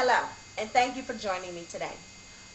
Hello, and thank you for joining me today.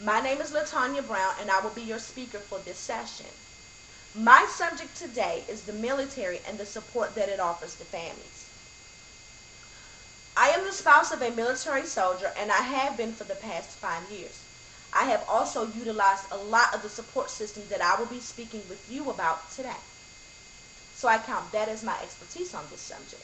My name is Latanya Brown, and I will be your speaker for this session. My subject today is the military and the support that it offers to families. I am the spouse of a military soldier, and I have been for the past 5 years. I have also utilized a lot of the support systems that I will be speaking with you about today. So I count that as my expertise on this subject.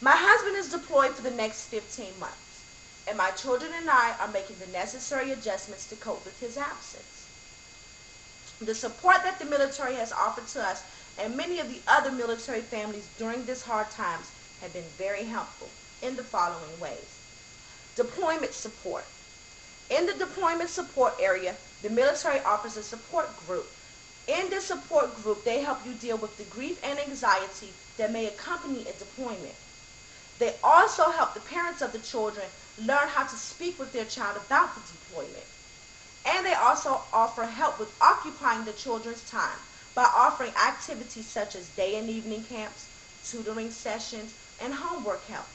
My husband is deployed for the next 15 months, and my children and I are making the necessary adjustments to cope with his absence. The support that the military has offered to us and many of the other military families during these hard times have been very helpful in the following ways. Deployment support. In the deployment support area, the military offers a support group. In this support group, they help you deal with the grief and anxiety that may accompany a deployment. They also help the parents of the children learn how to speak with their child about the deployment. And they also offer help with occupying the children's time by offering activities such as day and evening camps, tutoring sessions, and homework help.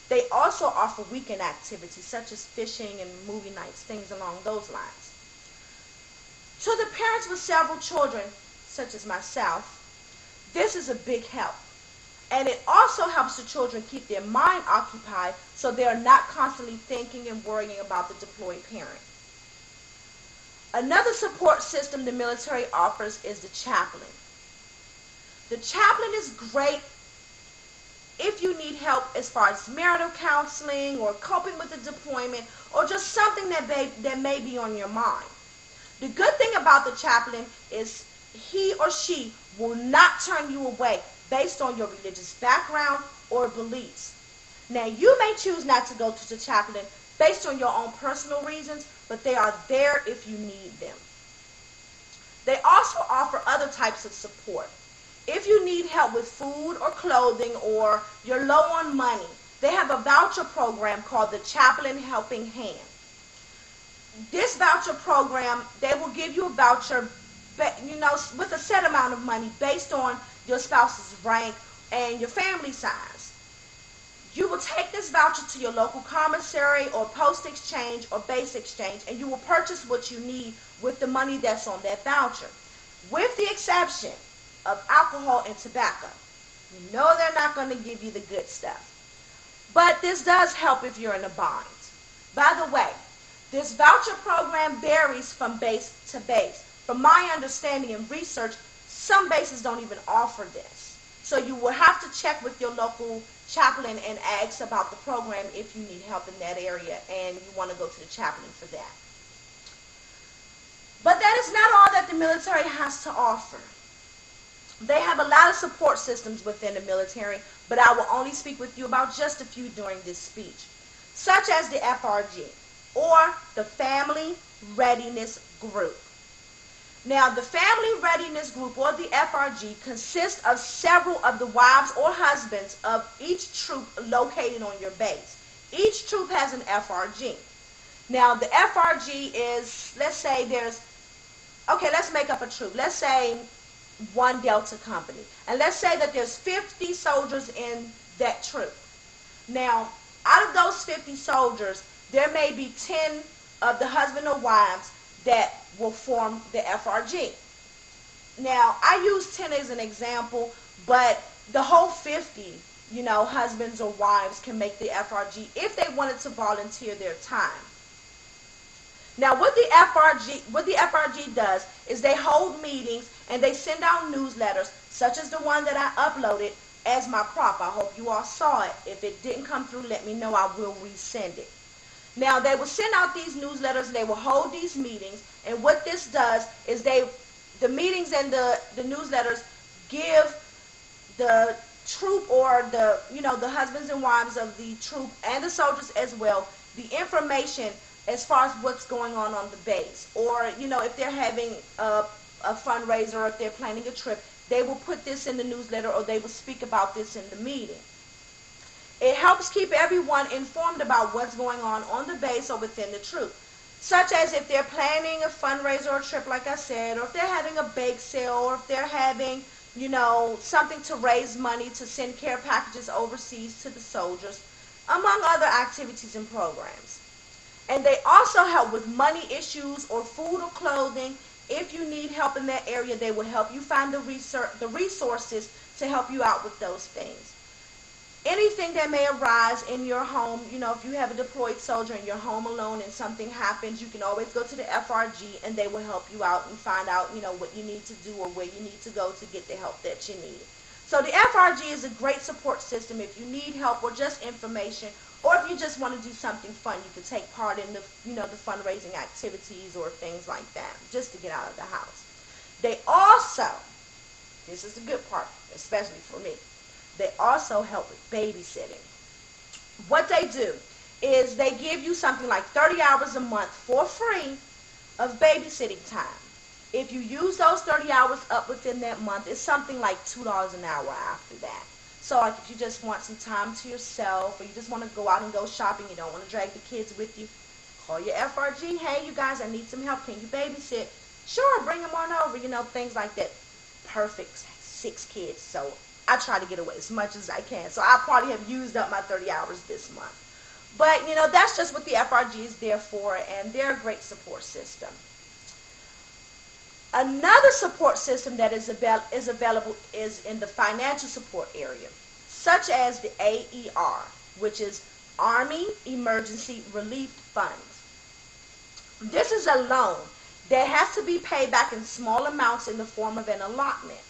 They also offer weekend activities such as fishing and movie nights, things along those lines. To the parents with several children, such as myself, this is a big help. And it also helps the children keep their mind occupied so they are not constantly thinking and worrying about the deployed parent. Another support system the military offers is the chaplain. The chaplain is great if you need help as far as marital counseling or coping with the deployment or just something that may be on your mind. The good thing about the chaplain is he or she will not turn you away based on your religious background or beliefs. Now, you may choose not to go to the chaplain based on your own personal reasons, but they are there if you need them. They also offer other types of support. If you need help with food or clothing or you're low on money, they have a voucher program called the Chaplain Helping Hand. This voucher program, they will give you a voucher, with a set amount of money based on your spouse's rank and your family size. You will take this voucher to your local commissary or post exchange or base exchange, and you will purchase what you need with the money that's on that voucher, with the exception of alcohol and tobacco. You know they're not going to give you the good stuff. But this does help if you're in a bind. By the way, this voucher program varies from base to base. From my understanding and research, some bases don't even offer this. So you will have to check with your local chaplain and ask about the program if you need help in that area and you want to go to the chaplain for that. But that is not all that the military has to offer. They have a lot of support systems within the military, but I will only speak with you about just a few during this speech, such as the FRG, or the Family Readiness Group. Now, the Family Readiness Group, or the FRG, consists of several of the wives or husbands of each troop located on your base. Each troop has an FRG. Now, the FRG is, let's make up a troop. Let's say 1 Delta Company. And let's say that there's 50 soldiers in that troop. Now, out of those 50 soldiers, there may be 10 of the husband or wives that will form the FRG. Now, I use 10 as an example, but the whole 50, husbands or wives can make the FRG if they wanted to volunteer their time. Now, what the FRG does is they hold meetings and they send out newsletters, such as the one that I uploaded as my prop. I hope you all saw it. If it didn't come through, let me know. I will resend it. Now, they will send out these newsletters, they will hold these meetings, and what this does is the meetings and the newsletters give the troop or the husbands and wives of the troop and the soldiers as well, the information as far as what's going on the base. Or, if they're having a fundraiser or if they're planning a trip, they will put this in the newsletter or they will speak about this in the meeting. It helps keep everyone informed about what's going on the base or within the troop, such as if they're planning a fundraiser or a trip, like I said, or if they're having a bake sale, or if they're having, something to raise money to send care packages overseas to the soldiers. among other activities and programs. And they also help with money issues or food or clothing. If you need help in that area, they will help you find the resources to help you out with those things. Anything that may arise in your home, if you have a deployed soldier and you're home alone and something happens, you can always go to the FRG and they will help you out and find out, what you need to do or where you need to go to get the help that you need. So the FRG is a great support system if you need help or just information, or if you just want to do something fun. You can take part in the fundraising activities or things like that, just to get out of the house. They also, this is the good part, especially for me, they also help with babysitting. What they do is they give you something like 30 hours a month for free of babysitting time. If you use those 30 hours up within that month, it's something like $2 an hour after that. So like if you just want some time to yourself, or you just want to go out and go shopping, you don't want to drag the kids with you, call your FRG. Hey, you guys, I need some help. Can you babysit? Sure, bring them on over, things like that. Perfect. 6 kids. So I try to get away as much as I can. So I probably have used up my 30 hours this month. But, that's just what the FRG is there for, and they're a great support system. Another support system that is available is in the financial support area, such as the AER, which is Army Emergency Relief Funds. This is a loan that has to be paid back in small amounts in the form of an allotment.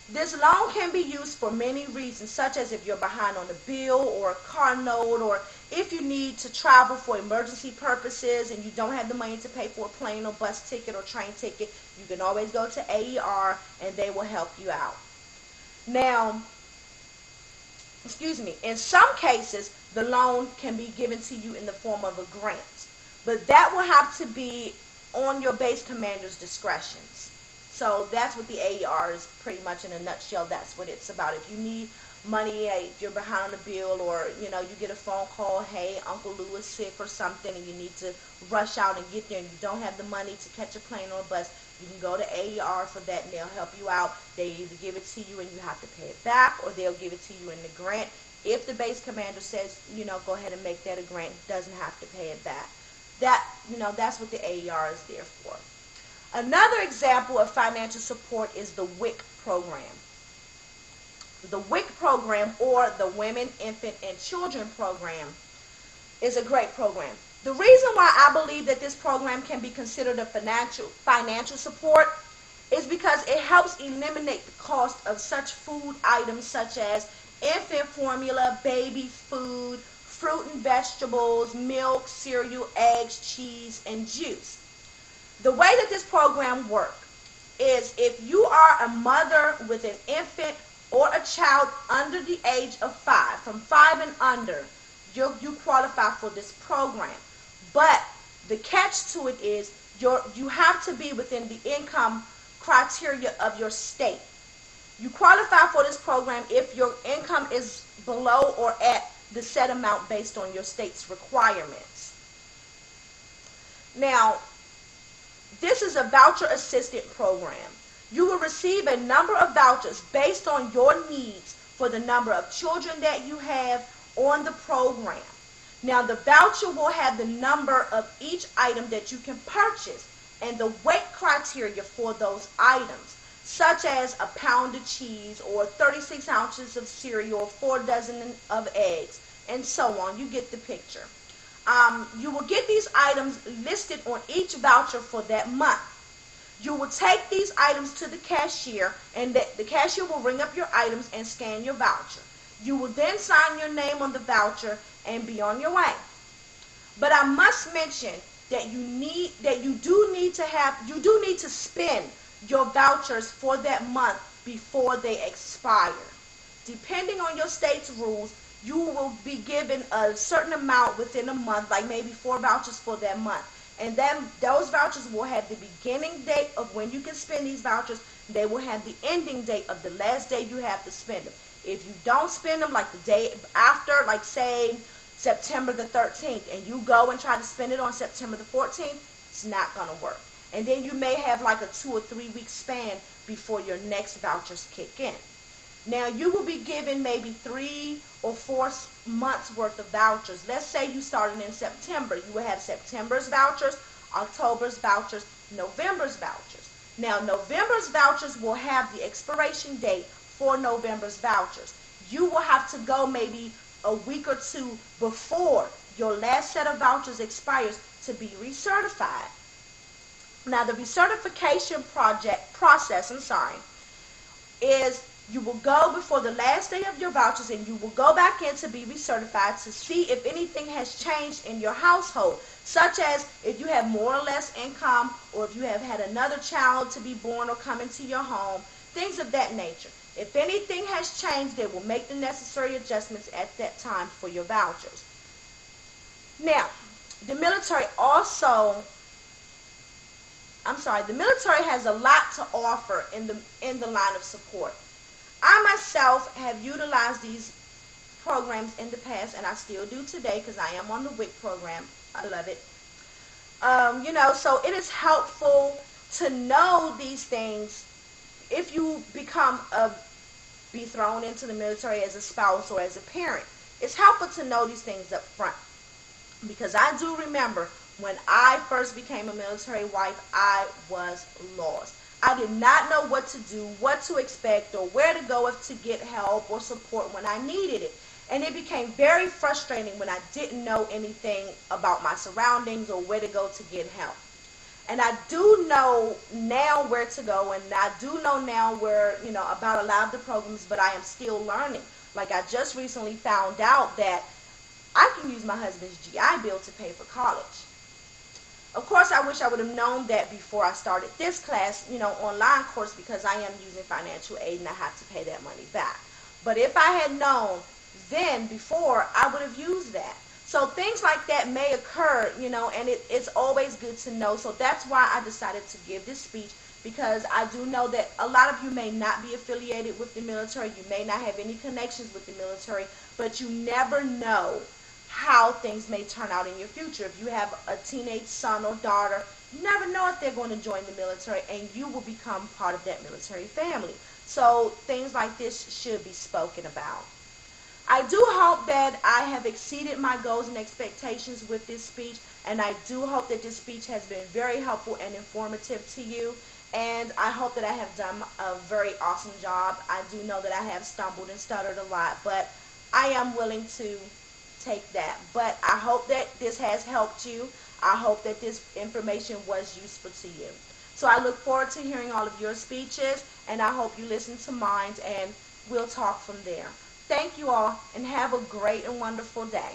This loan can be used for many reasons, such as if you're behind on a bill or a car note, or if you need to travel for emergency purposes and you don't have the money to pay for a plane or bus ticket or train ticket. You can always go to AER and they will help you out. Now, in some cases, the loan can be given to you in the form of a grant, but that will have to be on your base commander's discretion. So that's what the AER is pretty much in a nutshell. That's what it's about. If you need money, if you're behind on a bill, or you get a phone call, hey, Uncle Lou is sick or something, and you need to rush out and get there, and you don't have the money to catch a plane or a bus, you can go to AER for that, and they'll help you out. They either give it to you and you have to pay it back, or they'll give it to you in the grant. If the base commander says, go ahead and make that a grant, doesn't have to pay it back. That's what the AER is there for. Another example of financial support is the WIC program. The WIC program, or the Women, Infant, and Children program, is a great program. The reason why I believe that this program can be considered a financial support is because it helps eliminate the cost of such food items such as infant formula, baby food, fruit and vegetables, milk, cereal, eggs, cheese, and juice. The way that this program works is if you are a mother with an infant or a child under the age of 5, from 5 and under, you qualify for this program. But the catch to it is you have to be within the income criteria of your state. You qualify for this program if your income is below or at the set amount based on your state's requirements. Now, this is a voucher assistant program. You will receive a number of vouchers based on your needs for the number of children that you have on the program. Now, the voucher will have the number of each item that you can purchase and the weight criteria for those items, such as a pound of cheese or 36 ounces of cereal or 4 dozen of eggs, and so on. You get the picture. You will get these items listed on each voucher for that month. You will take these items to the cashier, and the cashier will ring up your items and scan your voucher. You will then sign your name on the voucher and be on your way. But I must mention that you do need to spend your vouchers for that month before they expire. Depending on your state's rules, you will be given a certain amount within a month, like maybe 4 vouchers for that month. And then those vouchers will have the beginning date of when you can spend these vouchers. They will have the ending date of the last day you have to spend them. If you don't spend them, like the day after, like say September the 13th, and you go and try to spend it on September the 14th, it's not going to work. And then you may have like a 2 or 3 week span before your next vouchers kick in. Now you will be given maybe 3 or 4 months worth of vouchers. Let's say you started in September. You will have September's vouchers, October's vouchers, November's vouchers. Now November's vouchers will have the expiration date for November's vouchers. You will have to go maybe a week or two before your last set of vouchers expires to be recertified. Now the recertification process, is you will go before the last day of your vouchers and you will go back in to be recertified to see if anything has changed in your household, such as if you have more or less income, or if you have had another child to be born or come into your home, things of that nature. If anything has changed, they will make the necessary adjustments at that time for your vouchers. Now, the military has a lot to offer in the line of support. I myself have utilized these programs in the past, and I still do today because I am on the WIC program. I love it. So it is helpful to know these things if you be thrown into the military as a spouse or as a parent. It's helpful to know these things up front, because I do remember when I first became a military wife, I was lost. I did not know what to do, what to expect, or where to go to get help or support when I needed it. And it became very frustrating when I didn't know anything about my surroundings or where to go to get help. And I do know now where to go, and I do know now about a lot of the programs, but I am still learning. Like, I just recently found out that I can use my husband's GI Bill to pay for college. Of course, I wish I would have known that before I started this class, online course, because I am using financial aid and I have to pay that money back. But if I had known then before, I would have used that. So things like that may occur, and it's always good to know. So that's why I decided to give this speech, because I do know that a lot of you may not be affiliated with the military. You may not have any connections with the military, but you never know how things may turn out in your future. If you have a teenage son or daughter, you never know if they're going to join the military, and you will become part of that military family. So things like this should be spoken about. I do hope that I have exceeded my goals and expectations with this speech, and I do hope that this speech has been very helpful and informative to you, and I hope that I have done a very awesome job. I do know that I have stumbled and stuttered a lot, but I am willing to take that. But I hope that this has helped you. I hope that this information was useful to you. So I look forward to hearing all of your speeches, and I hope you listen to mine, and we'll talk from there. Thank you all, and have a great and wonderful day.